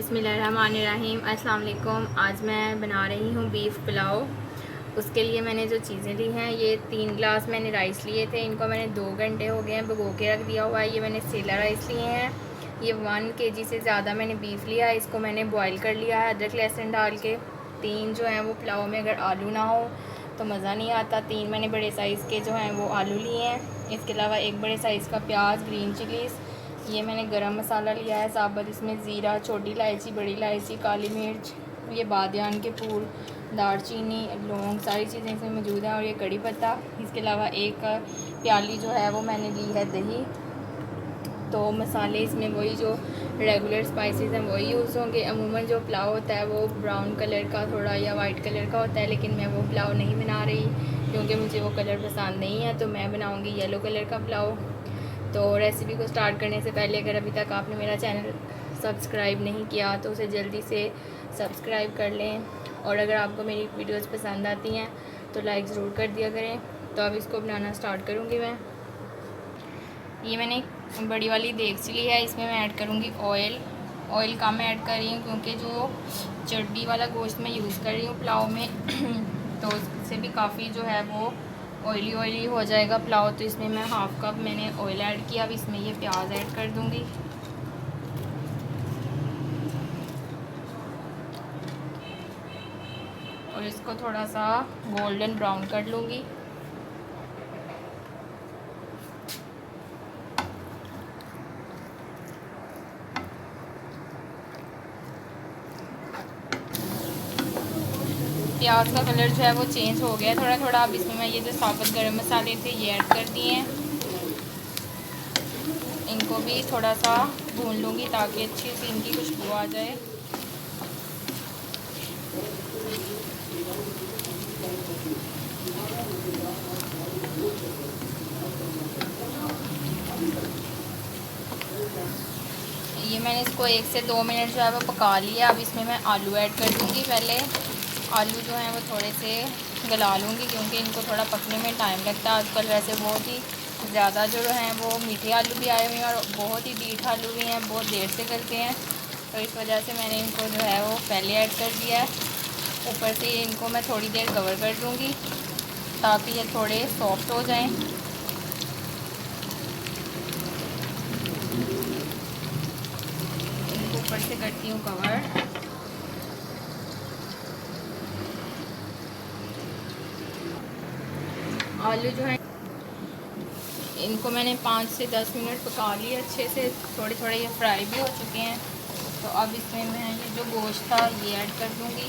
बिस्मिल्लाहिर्रहमानिर्रहीम। अस्सलाम वालेकुम। आज मैं बना रही हूँ बीफ पुलाव। उसके लिए मैंने जो चीज़ें ली हैं, ये 3 गिलास मैंने राइस लिए थे। इनको मैंने 2 घंटे हो गए हैं भिगो के रख दिया हुआ है। ये मैंने सेला राइस लिए हैं। ये 1 kg से ज़्यादा मैंने बीफ लिया है। इसको मैंने बॉयल कर लिया है अदरक लहसुन डाल के। 3 जो हैं वो पुलाव में अगर आलू ना हो तो मज़ा नहीं आता। 3 मैंने बड़े साइज़ के जो हैं वो आलू लिए हैं। इसके अलावा 1 बड़े साइज़ का प्याज, ग्रीन चिलीज़, ये मैंने गरम मसाला लिया है साबुत। इसमें ज़ीरा, छोटी इलायची, बड़ी इलायची, काली मिर्च, ये बादियान के फूल, दालचीनी, लौंग, सारी चीज़ें इसमें मौजूद हैं, और ये कड़ी पत्ता। इसके अलावा 1 प्याली जो है वो मैंने ली है दही। तो मसाले इसमें वही जो रेगुलर स्पाइसेस हैं वही यूज़ होंगे। अमूमन जो पुलाव होता है वो ब्राउन कलर का थोड़ा या वाइट कलर का होता है, लेकिन मैं वो पुलाव नहीं बना रही क्योंकि मुझे वो कलर पसंद नहीं है। तो मैं बनाऊँगी येलो कलर का पुलाव। तो रेसिपी को स्टार्ट करने से पहले अगर अभी तक आपने मेरा चैनल सब्सक्राइब नहीं किया तो उसे जल्दी से सब्सक्राइब कर लें, और अगर आपको मेरी वीडियोस पसंद आती हैं तो लाइक ज़रूर कर दिया करें। तो अब इसको बनाना स्टार्ट करूँगी मैं। ये मैंने एक बड़ी वाली देगची ली है, इसमें मैं ऐड करूँगी ऑयल। ऑयल कम ऐड कर रही हूँ क्योंकि जो चर्बी वाला गोश्त मैं यूज़ कर रही हूँ पुलाव में तो उससे भी काफ़ी जो है वो ऑयली हो जाएगा पुलाव। तो इसमें मैं 1/2 कप मैंने ऑयल ऐड किया। अब इसमें ये प्याज ऐड कर दूँगी। और इसको थोड़ा सा गोल्डन ब्राउन कर लूँगी। प्याज का कलर जो है वो चेंज हो गया थोड़ा थोड़ा। अब इसमें मैं ये जो साबुत गरम मसाले थे ये ऐड कर दिए हैं। इनको भी थोड़ा सा भून लूँगी ताकि अच्छी सी इनकी खुशबू आ जाए। ये मैंने इसको 1 से 2 मिनट जो है वो पका लिया। अब इसमें मैं आलू ऐड कर दूँगी। पहले आलू जो हैं वो थोड़े से गला लूँगी क्योंकि इनको थोड़ा पकने में टाइम लगता है। आजकल वैसे बहुत ही ज़्यादा जो हैं वो मीठे आलू भी आए हुए हैं और बहुत ही मीठे आलू भी हैं, बहुत देर से गलते हैं। तो इस वजह से मैंने इनको जो है वो पहले ऐड कर दिया है। ऊपर से इनको मैं थोड़ी देर कवर कर दूँगी ताकि ये थोड़े सॉफ्ट हो जाएँ। इनको ऊपर से करती हूँ कवर। आलू जो है इनको मैंने 5 से 10 मिनट पका लिए अच्छे से। थोड़े थोड़े ये फ्राई भी हो चुके हैं। तो अब इसमें मैं ये जो गोश्त था ये ऐड कर दूँगी।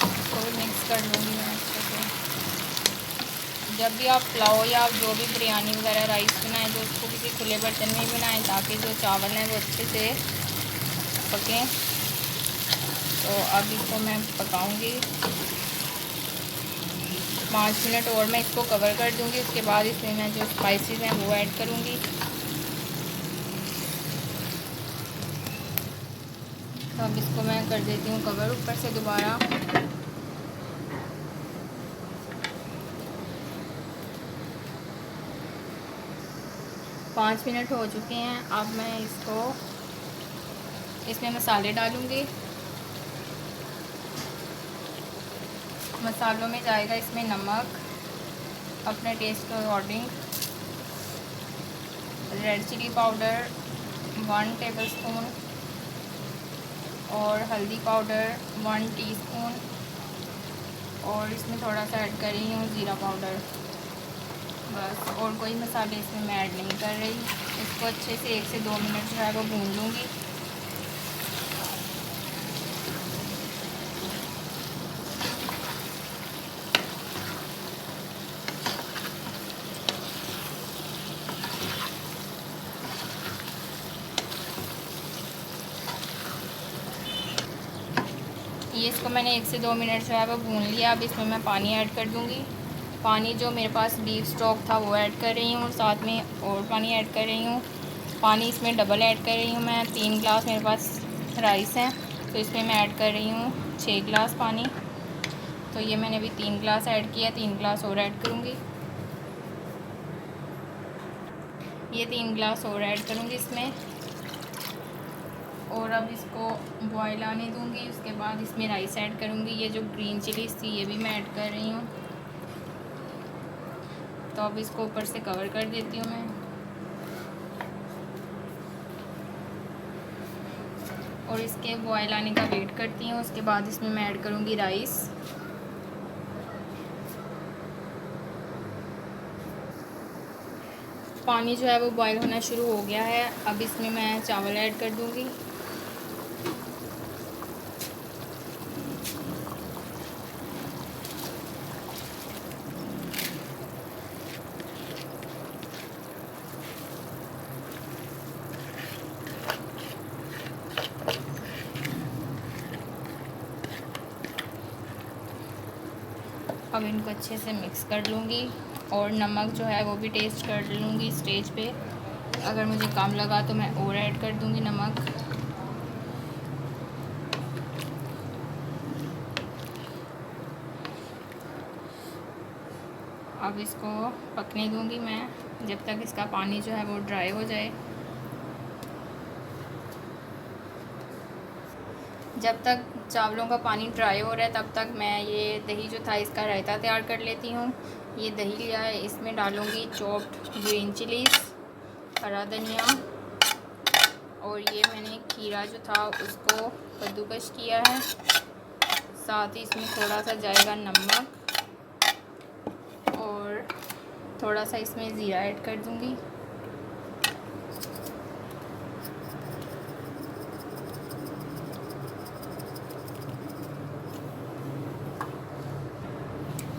इसको भी मिक्स कर लूँगी मैं अच्छे से। जब भी आप पुलाव या आप जो भी बिरयानी वगैरह राइस बनाएं तो उसको किसी खुले बर्तन में ही बनाएं ताकि जो चावल हैं वो अच्छे से पकें। तो अब इसको मैं पकाऊंगी 5 मिनट और मैं इसको कवर कर दूंगी। उसके बाद इसमें मैं जो स्पाइसेस हैं वो ऐड करूंगी। तो अब इसको मैं कर देती हूँ कवर ऊपर से दोबारा। पाँच मिनट हो चुके हैं। अब मैं इसमें मसाले डालूँगी। मसालों में जाएगा इसमें नमक अपने टेस्ट के according, red chilli powder 1 tablespoon, और हल्दी पाउडर 1 टीस्पून, और इसमें थोड़ा सा ऐड कर रही हूँ ज़ीरा पाउडर। बस, और कोई मसाले इसमें मैं ऐड नहीं कर रही। इसको अच्छे से 1 से 2 मिनट जो है वो भून लूँगी। ये इसको मैंने 1 से 2 मिनट जो है वो भून लिया। अब इसमें मैं पानी ऐड कर दूँगी। पानी जो मेरे पास बीफ स्टॉक था वो ऐड कर रही हूँ, और साथ में और पानी ऐड कर रही हूँ। पानी इसमें डबल ऐड कर रही हूँ मैं। 3 गिलास मेरे पास राइस हैं तो इसमें मैं ऐड कर रही हूँ 6 गिलास पानी। तो ये मैंने अभी 3 गिलास ऐड किया, 3 गिलास और ऐड करूँगी। ये 3 गिलास और ऐड करूँगी इसमें, और अब इसको बॉयल आने दूँगी। उसके बाद इसमें राइस ऐड करूँगी। ये जो ग्रीन चिलीज़ थी ये भी मैं ऐड कर रही हूँ। तो अब इसको ऊपर से कवर कर देती हूँ मैं, और इसके बॉयल आने का वेट करती हूँ। उसके बाद इसमें मैं ऐड करूँगी राइस। पानी जो है वो बॉयल होना शुरू हो गया है। अब इसमें मैं चावल ऐड कर दूँगी। अब इनको अच्छे से मिक्स कर लूँगी, और नमक जो है वो भी टेस्ट कर लूँगी स्टेज पे। अगर मुझे कम लगा तो मैं और ऐड कर दूँगी नमक। अब इसको पकने दूँगी मैं जब तक इसका पानी जो है वो ड्राई हो जाए। जब तक चावलों का पानी ड्राई हो रहा है तब तक मैं ये दही जो था इसका रायता तैयार कर लेती हूँ। ये दही लिया है, इसमें डालूँगी चॉप्ड ग्रीन चिलीज़, हरा धनिया, और ये मैंने खीरा जो था उसको कद्दूकस किया है। साथ ही इसमें थोड़ा सा जाएगा नमक, और थोड़ा सा इसमें ज़ीरा ऐड कर दूँगी।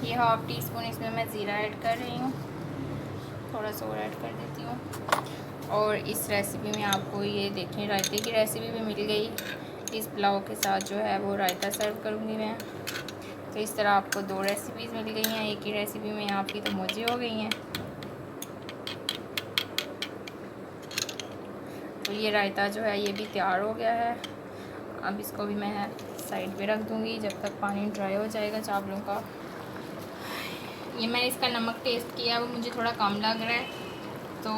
ये हाफ़ टी स्पून इसमें मैं ज़ीरा ऐड कर रही हूँ, थोड़ा सा और ऐड कर देती हूँ। और इस रेसिपी में आपको ये देखें रायते की रेसिपी भी मिल गई। इस पुलाव के साथ जो है वो रायता सर्व करूँगी मैं। तो इस तरह आपको 2 रेसिपीज़ मिल गई हैं एक ही रेसिपी में, आपकी तो मौजें हो गई हैं। तो ये रायता जो है ये भी तैयार हो गया है। अब इसको भी मैं साइड पे रख दूँगी जब तक पानी ड्राई हो जाएगा चावलों का। ये मैंने इसका नमक टेस्ट किया, वो मुझे थोड़ा कम लग रहा है, तो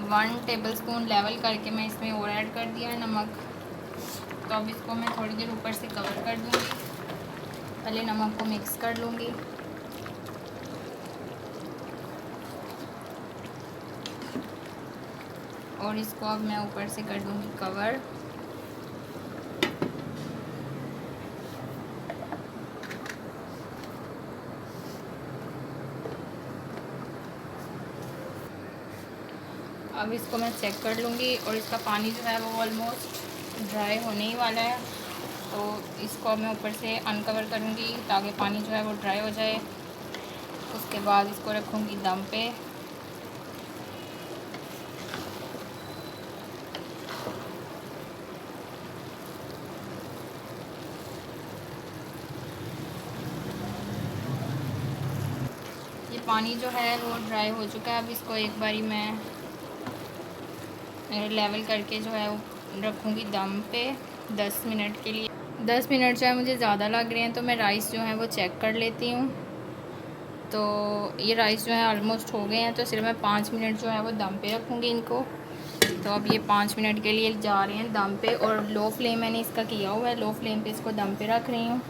1 टेबलस्पून लेवल करके मैं इसमें और ऐड कर दिया है नमक। तो अब इसको मैं थोड़ी देर ऊपर से कवर कर दूँगी, पहले नमक को मिक्स कर लूँगी। और इसको अब मैं ऊपर से कर दूँगी कवर। अब इसको मैं चेक कर लूँगी, और इसका पानी जो है वो ऑलमोस्ट ड्राई होने ही वाला है। तो इसको मैं ऊपर से अनकवर करूँगी ताकि पानी जो है वो ड्राई हो जाए। उसके बाद इसको रखूँगी दम पे। ये पानी जो है वो ड्राई हो चुका है। अब इसको एक बारी मैं लेवल करके जो है वो रखूँगी दम पे 10 मिनट के लिए। 10 मिनट जो है मुझे ज़्यादा लग रहे हैं, तो मैं राइस जो है वो चेक कर लेती हूँ। तो ये राइस जो है ऑलमोस्ट हो गए हैं, तो सिर्फ मैं 5 मिनट जो है वो दम पे रखूँगी इनको। तो अब ये 5 मिनट के लिए जा रहे हैं दम पे, और लो फ्लेम मैंने इसका किया हुआ है, लो फ्लेम पे इसको दम पे रख रही हूँ।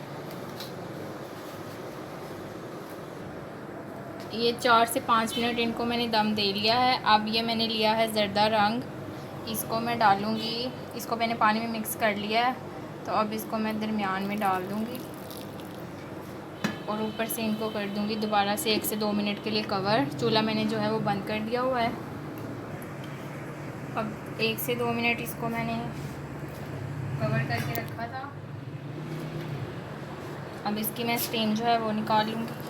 ये 4 से 5 मिनट इनको मैंने दम दे लिया है। अब ये मैंने लिया है ज़रदा रंग, इसको मैं डालूँगी। इसको मैंने पानी में मिक्स कर लिया है, तो अब इसको मैं दरमियान में डाल दूँगी, और ऊपर से इनको कर दूँगी दोबारा से 1 से 2 मिनट के लिए कवर। चूल्हा मैंने जो है वो बंद कर दिया हुआ है। अब 1 से 2 मिनट इसको मैंने कवर करके रखा था। अब इसकी मैं स्टीम जो है वो निकाल लूँगी।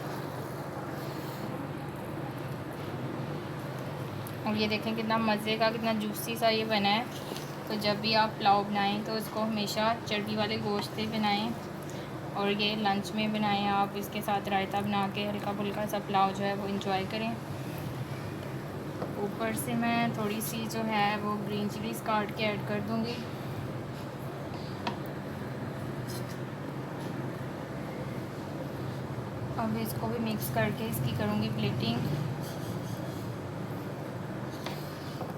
और ये देखें कितना मज़े का, कितना जूसी सा ये बना है। तो जब भी आप पुलाव बनाएं तो इसको हमेशा चर्बी वाले गोश्त से बनाएं, और ये लंच में बनाएं आप। इसके साथ रायता बना के हल्का फुल्का सा पुलाव जो है वो इंजॉय करें। ऊपर से मैं थोड़ी सी जो है वो ग्रीन चिलीज़ काट के ऐड कर दूँगी। अब इसको भी मिक्स करके इसकी करूँगी प्लेटिंग।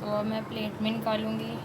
इसको अब मैं प्लेट में निकालूंगी।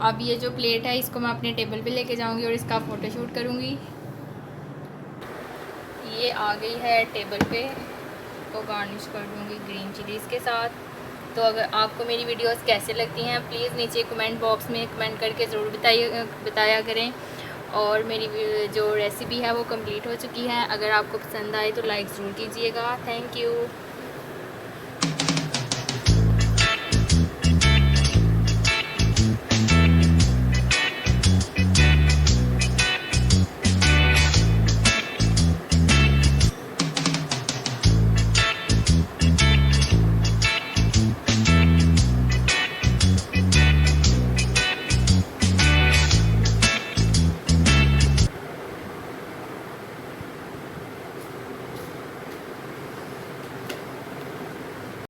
अब ये जो प्लेट है इसको मैं अपने टेबल पे लेके जाऊंगी और इसका फ़ोटोशूट करूंगी। ये आ गई है टेबल पे, तो गार्निश कर दूंगी ग्रीन चिलीज़ के साथ। तो अगर आपको मेरी वीडियोस कैसे लगती हैं प्लीज़ नीचे कमेंट बॉक्स में कमेंट करके ज़रूर बताया करें। और मेरी जो रेसिपी है वो कंप्लीट हो चुकी है। अगर आपको पसंद आए तो लाइक ज़रूर कीजिएगा। Thank you.